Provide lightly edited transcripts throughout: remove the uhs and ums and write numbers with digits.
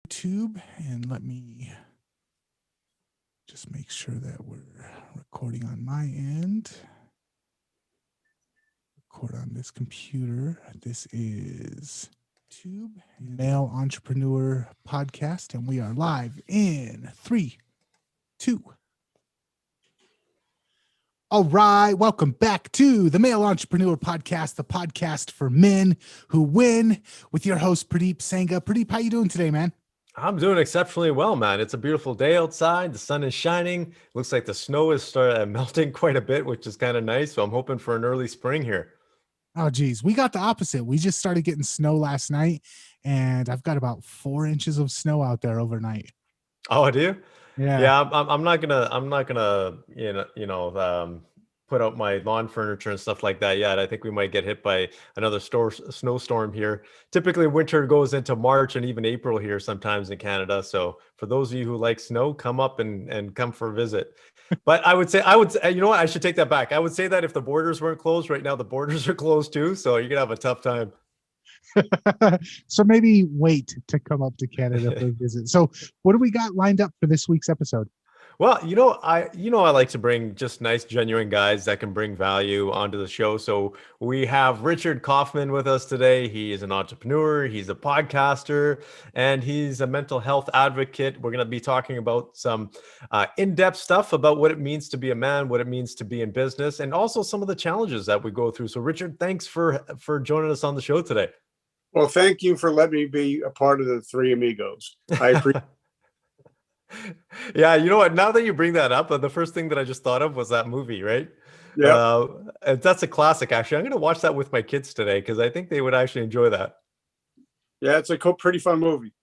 YouTube, and let me just make sure that we're recording on my end. Record on this computer. This is YouTube, Male Entrepreneur Podcast, and we are live in 3, 2. All right, welcome back to the Male Entrepreneur Podcast, the podcast for men who win, with your host Purdeep Sangha. Purdeep, how you doing today, man? I'm doing exceptionally well, man. It's a beautiful day outside. The sun is shining. Looks like the snow is melting quite a bit, which is kind of nice. So I'm hoping for an early spring here. Oh, geez. We got the opposite. We just started getting snow last night, and I've got about 4 inches of snow out there overnight. Oh, do you? Yeah. Yeah, I'm not gonna, put out my lawn furniture and stuff like that yet. I think we might get hit by another snowstorm here. Typically, winter goes into March and even April here sometimes in Canada. So for those of you who like snow, come up and come for a visit. But I would say, you know what? I should take that back. I would say that if the borders weren't closed right now, the borders are closed too. So you're gonna have a tough time. So maybe wait to come up to Canada for a visit. So what do we got lined up for this week's episode? Well, I like to bring just nice, genuine guys that can bring value onto the show. So we have Richard Kaufman with us today. He is an entrepreneur, he's a podcaster, and he's a mental health advocate. We're going to be talking about some in-depth stuff about what it means to be a man, what it means to be in business, and also some of the challenges that we go through. So Richard, thanks for joining us on the show today. Well, thank you for letting me be a part of the Three Amigos. I appreciate. Yeah, you know what? Now that you bring that up, the first thing that I just thought of was that movie, right? Yeah, That's a classic, actually. I'm going to watch that with my kids today because I think they would actually enjoy that. yeah, it's a pretty fun movie.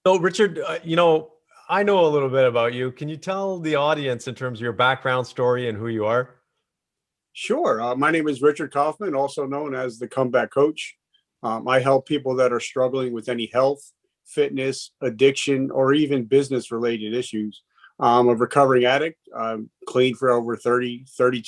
So, Richard, I know a little bit about you. Can you tell the audience in terms of your background story and who you are? Sure. My name is Richard Kaufman, also known as the Comeback Coach. I help people that are struggling with any health, fitness, addiction, or even business-related issues. I'm a recovering addict. I'm clean for over 32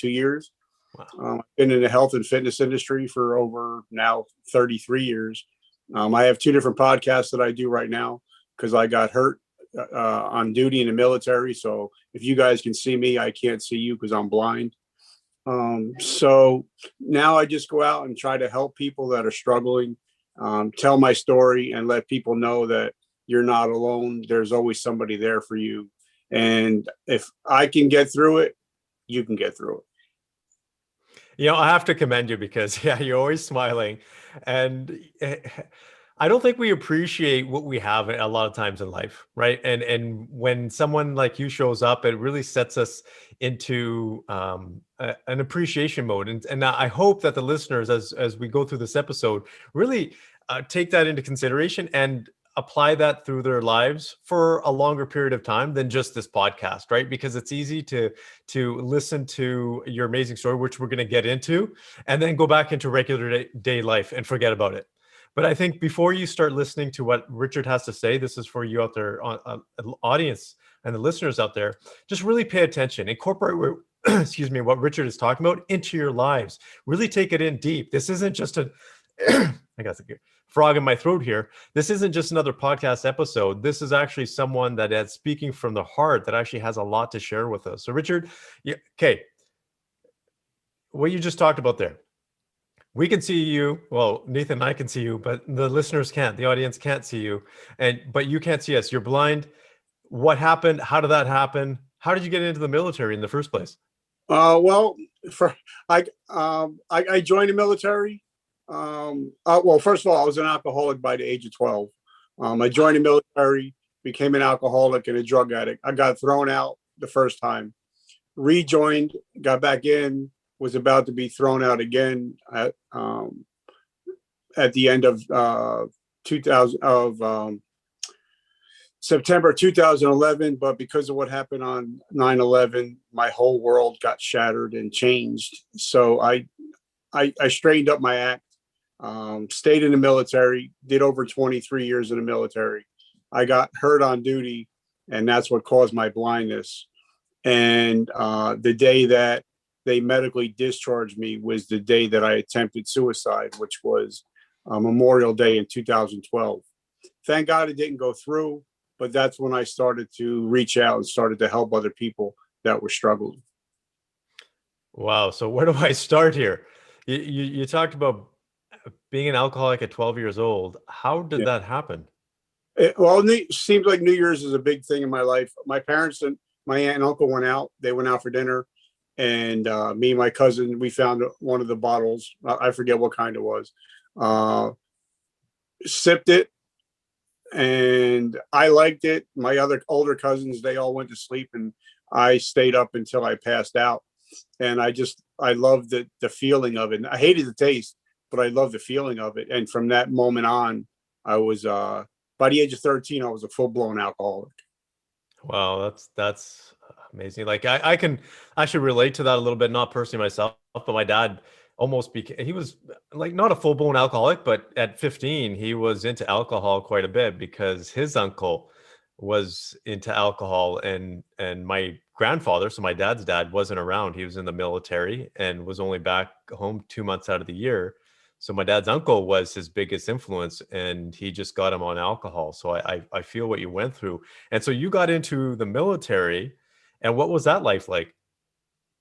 years. Wow. I've been in the health and fitness industry for over now 33 years. I have 2 different podcasts that I do right now because I got hurt on duty in the military. So if you guys can see me, I can't see you because I'm blind. So now I just go out and try to help people that are struggling, tell my story and let people know that you're not alone. There's always somebody there for you. And if I can get through it, you can get through it. I have to commend you because, yeah, you're always smiling. And I don't think we appreciate what we have a lot of times in life, right? And when someone like you shows up, it really sets us into an appreciation mode. And I hope that the listeners, as we go through this episode, really take that into consideration and apply that through their lives for a longer period of time than just this podcast, right? Because it's easy to listen to your amazing story, which we're going to get into, and then go back into regular day life and forget about it. But I think before you start listening to what Richard has to say, this is for you out there, audience and the listeners out there, just really pay attention, incorporate, what Richard is talking about into your lives. Really take it in deep. This isn't just I got a frog in my throat here. This isn't just another podcast episode. This is actually someone that is speaking from the heart that actually has a lot to share with us. So Richard, okay, what you just talked about there. We can see you. Well, Nathan and I can see you, but the listeners can't. The audience can't see you, but you can't see us. You're blind. What happened? How did that happen? How did you get into the military in the first place? Well, I joined the military. Well, first of all, I was an alcoholic by the age of 12. I joined the military, became an alcoholic and a drug addict. I got thrown out the first time, rejoined, got back in, was about to be thrown out again at the end of September 2011. But because of what happened on 9/11, my whole world got shattered and changed. So I straightened up my act, stayed in the military, did over 23 years in the military. I got hurt on duty, and that's what caused my blindness. And the day that they medically discharged me was the day that I attempted suicide, which was Memorial Day in 2012. Thank God it didn't go through, but that's when I started to reach out and started to help other people that were struggling. Wow. So where do I start here? You talked about being an alcoholic at 12 years old. How did Yeah. that happen? Well, it seems like New Year's is a big thing in my life. My parents and my aunt and uncle went out. They went out for dinner, and me and my cousin, we found one of the bottles. I forget what kind it was. Sipped it, and I liked it. My other older cousins, they all went to sleep, and I stayed up until I passed out. And I loved the feeling of it. I hated the taste, but I loved the feeling of it. And from that moment on, I was by the age of 13, I was a full blown alcoholic. Wow, that's amazing. Like I should relate to that a little bit, not personally myself, but my dad almost became, he was like not a full-blown alcoholic, but at 15 he was into alcohol quite a bit because his uncle was into alcohol, and my grandfather, so my dad's dad, wasn't around. He was in the military and was only back home 2 months out of the year. So my dad's uncle was his biggest influence, and he just got him on alcohol. So I feel what you went through. And so you got into the military, and what was that life like?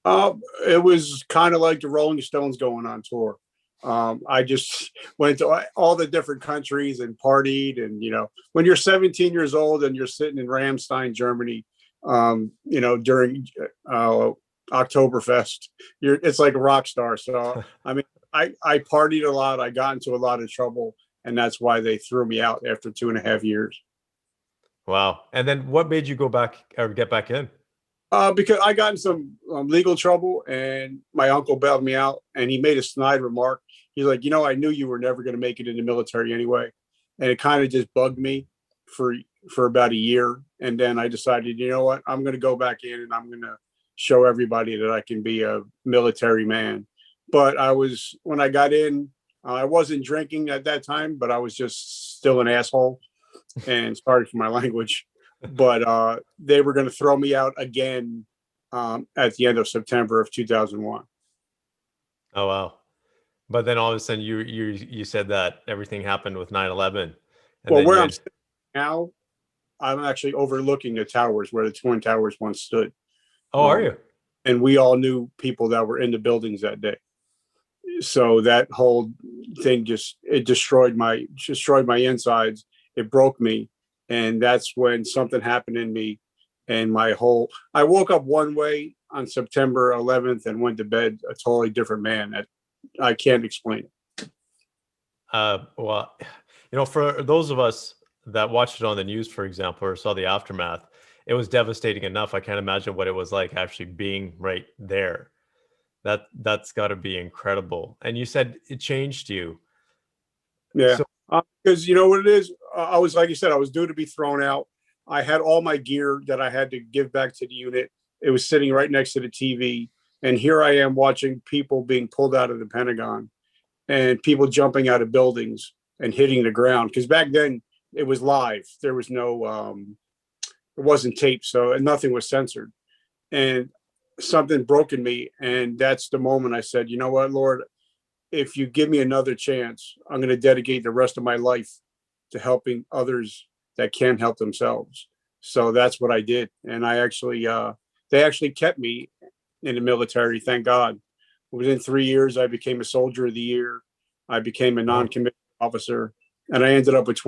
Uh, it was kind of like the Rolling Stones going on tour. I just went to all the different countries and partied. And, when you're 17 years old and you're sitting in Ramstein, Germany, during Oktoberfest, it's like a rock star. So, I mean, I partied a lot. I got into a lot of trouble, and that's why they threw me out after 2.5 years. Wow. And then what made you go back or get back in? Because I got in some legal trouble, and my uncle bailed me out, and he made a snide remark. He's like, I knew you were never going to make it in the military anyway. And it kind of just bugged me for about a year. And then I decided, you know what, I'm going to go back in, and I'm going to show everybody that I can be a military man. But when I got in, I wasn't drinking at that time, but I was just still an asshole. And sorry for my language. But they were going to throw me out again at the end of September of 2001. Oh wow. But then all of a sudden you said that everything happened with 9/11, and Well, then where you I'm had, sitting now, I'm actually overlooking the towers where the Twin Towers once stood. oh, are Um, you? and we all knew people that were in the buildings that day. So that whole thing it destroyed my insides. It broke me. And that's when something happened in me, and I woke up one way on September 11th and went to bed a totally different man. I can't explain it. Well, for those of us that watched it on the news, for example, or saw the aftermath, it was devastating enough. I can't imagine what it was like actually being right there. That's got to be incredible. And you said it changed you. Yeah. So, Because you know what it is? I was, like you said, I was due to be thrown out. I had all my gear that I had to give back to the unit. It was sitting right next to the TV. And here I am watching people being pulled out of the Pentagon, and people jumping out of buildings and hitting the ground. Because back then it was live. There was it wasn't taped. So nothing was censored. And something broke in me. And that's the moment I said, you know what, Lord, if you give me another chance, I'm going to dedicate the rest of my life to helping others that can't help themselves. So that's what I did. And they actually kept me in the military. Thank God. Within 3 years, I became a soldier of the year. I became a wow, non-commissioned officer, and I ended up with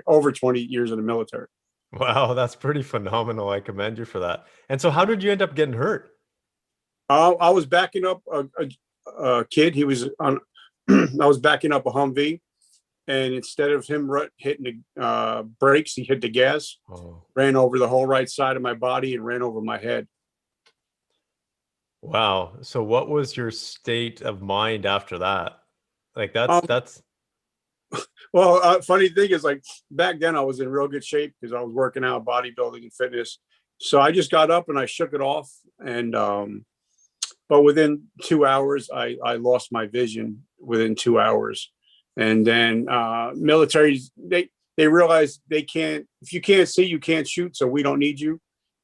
over 20 years in the military. wow, that's pretty phenomenal. I commend you for that. And so, how did you end up getting hurt? I was backing up a kid. He was on. I was backing up a Humvee, and instead of him hitting the brakes, he hit the gas, Oh, ran over the whole right side of my body, and ran over my head. wow. So, what was your state of mind after that? Like, that's Um, that's well, funny thing is, like back then, I was in real good shape because I was working out, bodybuilding, and fitness. So I just got up and I shook it off, and but within 2 hours, I lost my vision within 2 hours. And then militaries, they realized they can't, if you can't see, you can't shoot, so we don't need you.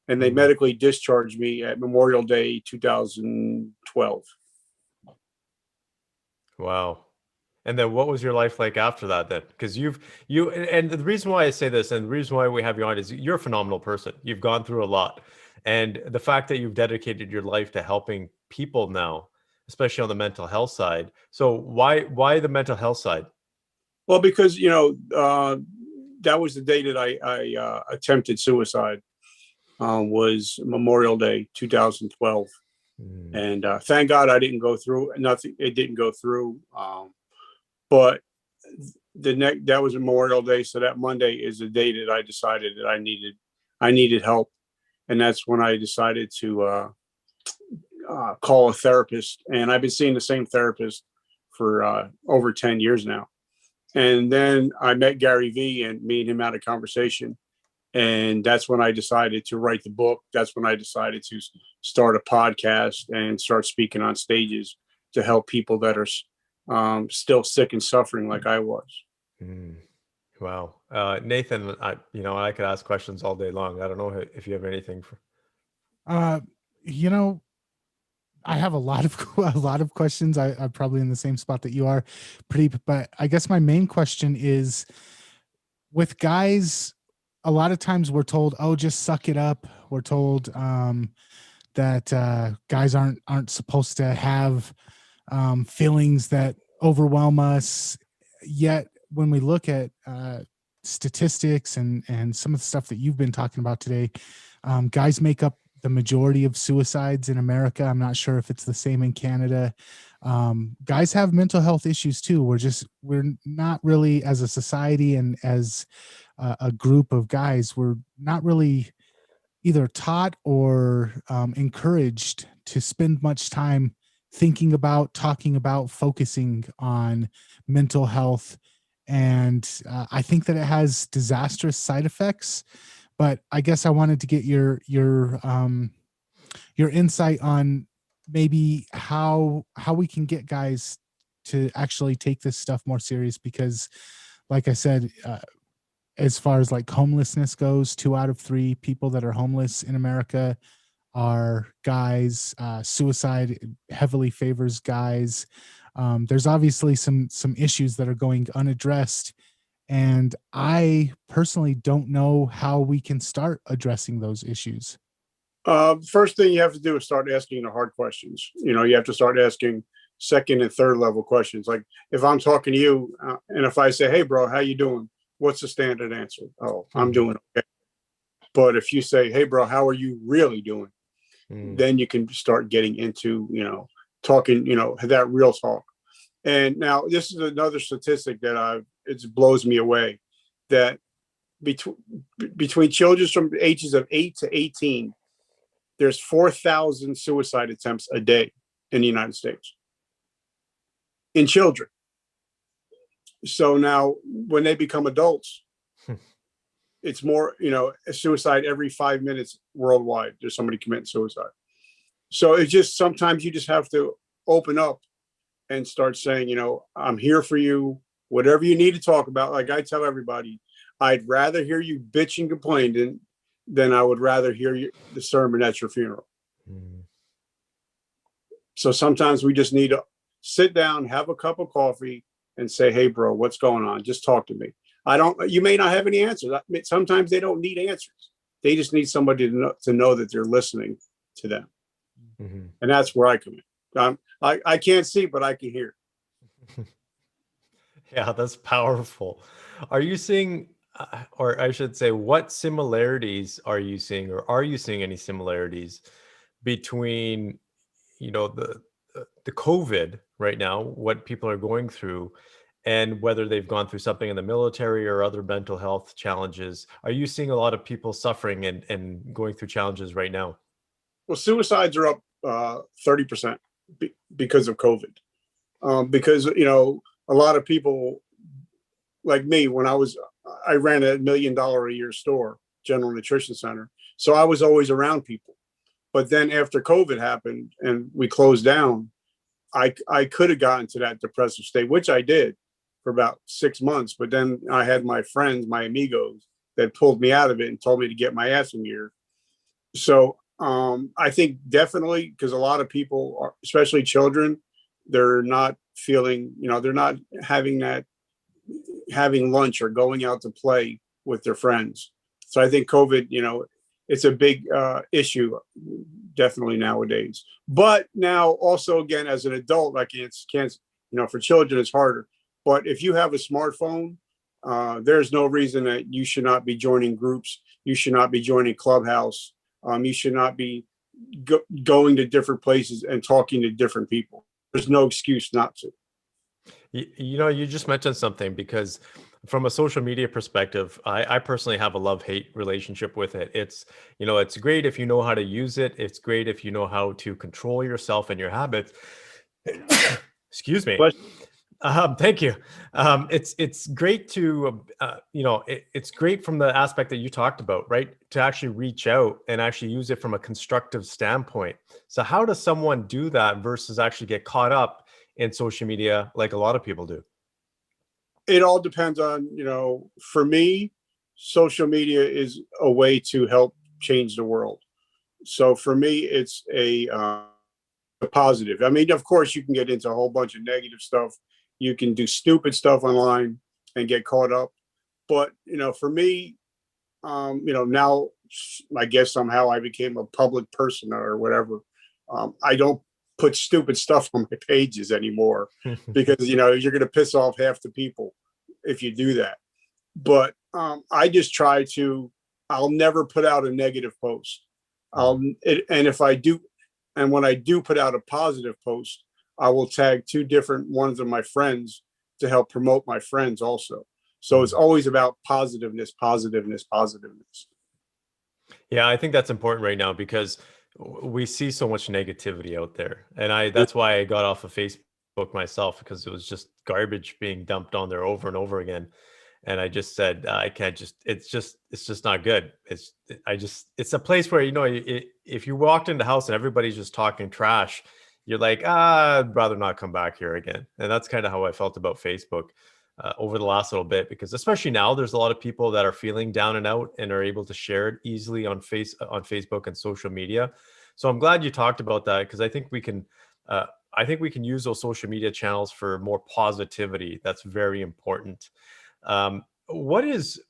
And they Mhm. medically discharged me at Memorial Day 2012. Wow. And then what was your life like after that then? Because and the reason why I say this and the reason why we have you on is you're a phenomenal person. You've gone through a lot. And the fact that you've dedicated your life to helping people now, especially on the mental health side. So why the mental health side? Well, because, that was the day that I attempted suicide, was Memorial Day, 2012. And thank God I didn't go through nothing. It didn't go through. But that was Memorial Day. So that Monday is the day that I decided that I needed help. And that's when I decided to call a therapist. And I've been seeing the same therapist for over 10 years now. And then I met Gary Vee, and me and him had a conversation. And that's when I decided to write the book. That's when I decided to start a podcast and start speaking on stages to help people that are still sick and suffering like I was. Wow. Nathan, I could ask questions all day long. I don't know if you have anything for. I have a lot of questions. I'm probably in the same spot that you are, Purdeep. But I guess my main question is, with guys, a lot of times we're told, "Oh, just suck it up." We're told that guys aren't supposed to have feelings that overwhelm us. Yet, when we look at statistics and some of the stuff that you've been talking about today, guys make up the majority of suicides in America. I'm not sure if it's the same in Canada. Guys have mental health issues too. We're not really, as a society and as a group of guys, we're not really either taught or encouraged to spend much time thinking about, talking about, focusing on mental health. And I think that it has disastrous side effects. But I guess I wanted to get your insight on maybe how we can get guys to actually take this stuff more serious, because like I said, as far as like homelessness goes, 2 out of 3 people that are homeless in America are guys. Suicide heavily favors guys. There's obviously some issues that are going unaddressed, and I personally don't know how we can start addressing those issues. First thing you have to do is start asking the hard questions. You have to start asking second and third level questions. Like if I'm talking to you, and if I say, "Hey, bro, how you doing?" What's the standard answer? "Oh, I'm doing okay." But if you say, "Hey, bro, how are you really doing?" Then you can start getting into, talking, that real talk. And now this is another statistic that it blows me away, that between children from ages of 8 to 18, there's 4,000 suicide attempts a day in the United States in children. So now when they become adults, it's more, a suicide every 5 minutes worldwide. There's somebody committing suicide. So it's just, sometimes you just have to open up and start saying, "I'm here for you. Whatever you need to talk about." Like I tell everybody, I'd rather hear you bitch and complain than I would rather hear the sermon at your funeral. So sometimes we just need to sit down, have a cup of coffee, and say, "Hey, bro, what's going on? Just talk to me." You may not have any answers. Sometimes they don't need answers. They just need somebody to know that they're listening to them. And that's where I come in. I can't see, but I can hear. Yeah, that's powerful. Are you seeing, or I should say, what similarities are you seeing, or are you seeing any similarities between, the COVID right now, what people are going through, and whether they've gone through something in the military or other mental health challenges? Are you seeing a lot of people suffering and going through challenges right now? Well, suicides are up 30% because of COVID. Because, a lot of people like me, I ran a $1 million a year store, general nutrition center. So I was always around people. But then after COVID happened and we closed down, I could have gotten to that depressive state, which I did for about 6 months. But then I had my friends, my amigos, that pulled me out of it and told me to get my ass in gear. So I think definitely, because a lot of people, especially children, they're not feeling, they're not having lunch or going out to play with their friends. So I think COVID, it's a big issue definitely nowadays. But now also, again, as an adult, I can't, for children, it's harder. But if you have a smartphone, there's no reason that you should not be joining groups. You should not be joining Clubhouse. You should not be going to different places and talking to different people. There's no excuse not to. You just mentioned something, because from a social media perspective, I personally have a love-hate relationship with it. It's great if you know how to use it. It's great if you know how to control yourself and your habits. Excuse me. But Thank you. It's great to, it's great from the aspect that you talked about, right? To actually reach out and actually use it from a constructive standpoint. So how does someone do that versus actually get caught up in social media like a lot of people do? it all depends on, for me, social media is a way to help change the world. So for me, it's a positive. I mean, of course, you can get into a whole bunch of negative stuff. You can do stupid stuff online and get caught up. But, for me, now I guess somehow I became a public person or whatever. I don't put stupid stuff on my pages anymore because, you're going to piss off half the people if you do that. But I just try to, I'll never put out a negative post. And if I do, and when I do put out a positive post, I will tag two different ones of my friends to help promote my friends also. So it's always about positiveness. Yeah, I think that's important right now because we see so much negativity out there. And that's why I got off of Facebook myself, because it was just garbage being dumped on there over and over again. And I just said, I can't it's just not good. It's a place where, if you walked in the house and everybody's just talking trash, you're like, I'd rather not come back here again. And that's kind of how I felt about Facebook over the last little bit, because especially now there's a lot of people that are feeling down and out and are able to share it easily on Facebook and social media. So I'm glad you talked about that, because I think we can use those social media channels for more positivity. That's very important. What is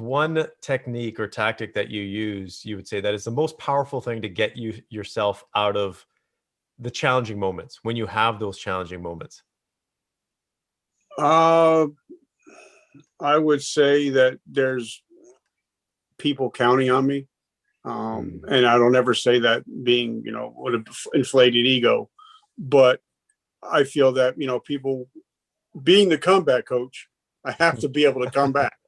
one technique or tactic that you would say that is the most powerful thing to get yourself out of the challenging moments when you have those challenging moments? I would say that there's people counting on me. And I don't ever say that being, with an inflated ego, but I feel that, people, being the comeback coach, I have to be able to come back.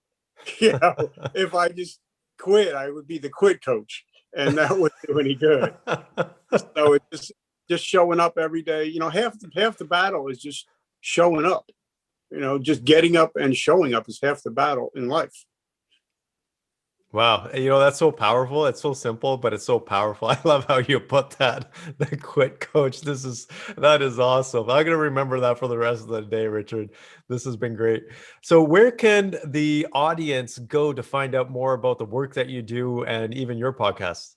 If I just quit, I would be the quit coach, and that wouldn't do any good. So it's just showing up every day. Half the battle is just showing up. Just getting up and showing up is half the battle in life. Wow. That's so powerful. It's so simple, but it's so powerful. I love how you put that, the quit coach. That is awesome. I'm going to remember that for the rest of the day, Richard. This has been great. So where can the audience go to find out more about the work that you do and even your podcast?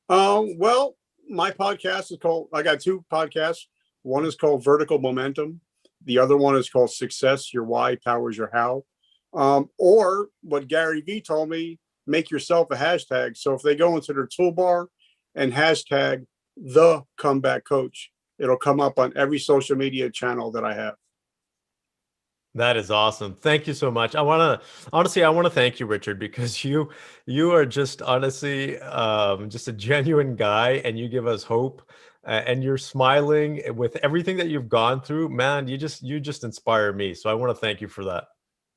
Well, my podcast is I got two podcasts. One is called Vertical Momentum. The other one is called Success, Your Why Powers Your How. Or what Gary Vee told me, make yourself a hashtag. So if they go into their toolbar and hashtag the comeback coach, it'll come up on every social media channel that I have. That is awesome. Thank you so much. I want to thank you, Richard, because you are just honestly just a genuine guy, and you give us hope, and you're smiling with everything that you've gone through, man. You just inspire me. So I want to thank you for that.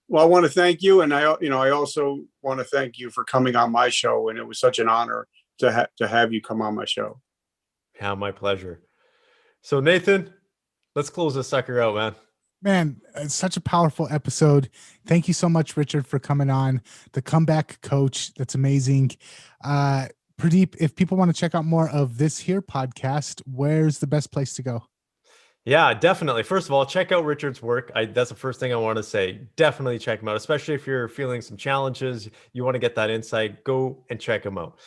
Well, I want to thank you, and I also want to thank you for coming on my show, and it was such an honor to have you come on my show. Yeah, my pleasure. So Nathan, let's close this sucker out, man. Man, it's such a powerful episode. Thank you so much, Richard, for coming on. The comeback coach. That's amazing. Purdeep, if people want to check out more of this here podcast, where's the best place to go? Yeah, definitely. First of all, check out Richard's work. That's the first thing I want to say. Definitely check him out, especially if you're feeling some challenges, you want to get that insight, go and check him out.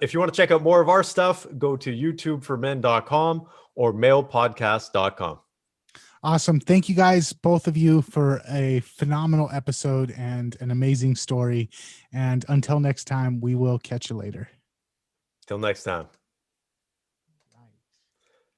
If you want to check out more of our stuff, go to youtubeformen.com or mailpodcast.com. Awesome. Thank you guys, both of you, for a phenomenal episode and an amazing story. And until next time, we will catch you later. Till next time.